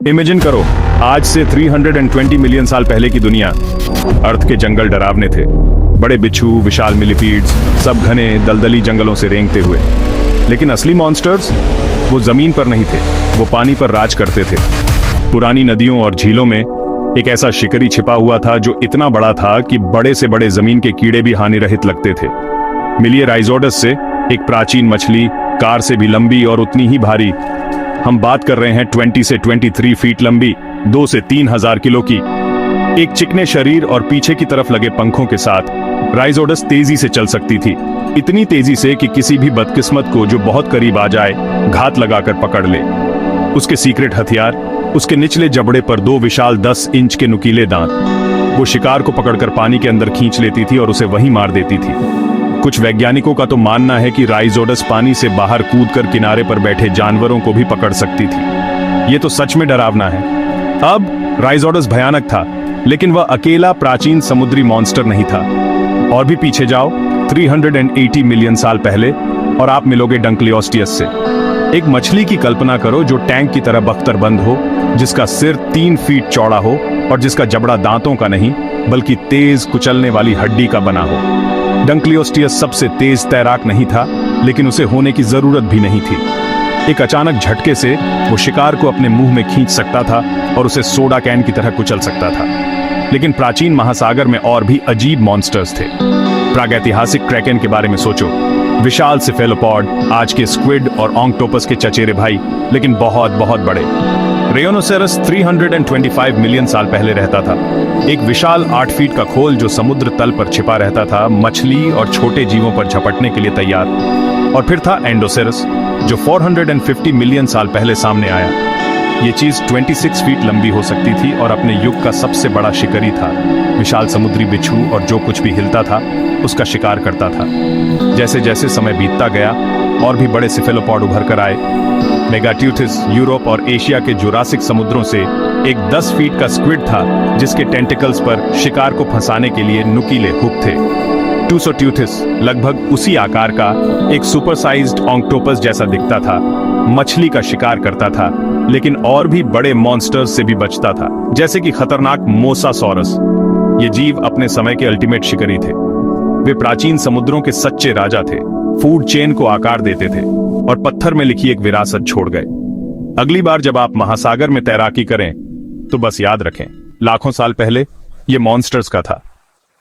Imagine करो, आज से 320 मिलियन साल पहले की दुनिया। अर्थ के जंगल डरावने थे, बड़े बिच्छू, विशाल मिलीपीड्स, सब घने दलदली जंगलों से रेंगते हुए। लेकिन असली मॉन्स्टर्स वो जमीन पर नहीं थे, वो पानी पर राज करते थे। पुरानी नदियों और झीलों में एक ऐसा शिकारी छिपा हुआ था जो इतना बड़ा था कि बड़े से बड़े जमीन के कीड़े भी हानिरहित लगते थे। मिलिए राइजोडस से, एक प्राचीन मछली, कार से भी लंबी और उतनी ही भारी। हम बात कर रहे हैं 20 से 23 फीट लंबी, 2 से 3 हजार किलो की। एक चिकने शरीर और पीछे की तरफ लगे पंखों के साथ राइजोडस तेजी से चल सकती थी, इतनी तेजी से कि किसी भी बदकिस्मत को जो बहुत करीब आ जाए घात लगाकर पकड़ ले। उसके सीक्रेट हथियार, उसके निचले जबड़े पर 2 विशाल 10 इंच के नुकीले दांत। वो शिकार को पकड़कर पानी के अंदर खींच लेती थी और उसे वहीं मार देती थी। कुछ वैज्ञानिकों का तो मानना है कि राइजोडस पानी से बाहर कूदकर किनारे पर बैठे जानवरों को भी पकड़ सकती थी। ये तो सच में डरावना है। अब राइजोडस भयानक था, लेकिन वह अकेला प्राचीन समुद्री मॉन्स्टर नहीं था। और भी पीछे जाओ, 380 मिलियन साल पहले, और आप मिलोगे डंक्लियोस्टियस से। एक मछली की कल्पना करो जो टैंक की तरह बख्तरबंद हो, जिसका सिर 3 फीट चौड़ा हो और जिसका जबड़ा दांतों का नहीं बल्कि तेज कुचलने वाली हड्डी का बना हो। डंक्लियोस्टियस सबसे तेज तैराक नहीं था, लेकिन उसे होने की जरूरत भी नहीं थी। एक अचानक झटके से वो शिकार को अपने मुंह में खींच सकता था और उसे सोडा कैन की तरह कुचल सकता था। लेकिन प्राचीन महासागर में और भी अजीब मॉन्स्टर्स थे। प्रागैतिहासिक क्रैकेन के बारे में सोचो, विशाल सिफेलोपॉड, आज के स्क्विड और ऑक्टोपस के चचेरे भाई, लेकिन बहुत बहुत बड़े। रेयोनोसेरस 325 मिलियन साल पहले रहता था, एक विशाल 8 फीट का खोल जो समुद्र तल पर छिपा रहता था, मछली और छोटे जीवों पर झपटने के लिए तैयार। और फिर था एंडोसेरस, जो 450 मिलियन साल पहले सामने आया। ये चीज 26 फीट लंबी हो सकती थी और अपने युग का सबसे बड़ा शिकारी था। विशाल समुद्री बिच्छू और जो कुछ भी हिलता था उसका शिकार करता था। जैसे जैसे समय बीतता गया और भी बड़े सिफेलोपॉड उभर कर आए। मेगाट्यूथिस यूरोप और एशिया के जुरासिक समुद्रों से एक 10 फीट का स्क्विड था, जिसके टेंटिकल्स पर शिकार को फंसाने के लिए नुकीले हुक थे। टूसोट्यूथिस लगभग उसी आकार का एक सुपरसाइज्ड ऑक्टोपस जैसा दिखता था, मछली का शिकार करता था, लेकिन और भी बड़े मॉन्स्टर्स से भी बचता था, जैसे कि खतरनाक मोसासॉरस। ये जीव अपने समय के अल्टीमेट शिकारी थे। वे प्राचीन समुद्रों के सच्चे राजा थे, फूड चेन को आकार देते थे और पत्थर में लिखी एक विरासत छोड़ गए। अगली बार जब आप महासागर में तैराकी करें तो बस याद रखें, लाखों साल पहले ये मॉन्स्टर्स का था।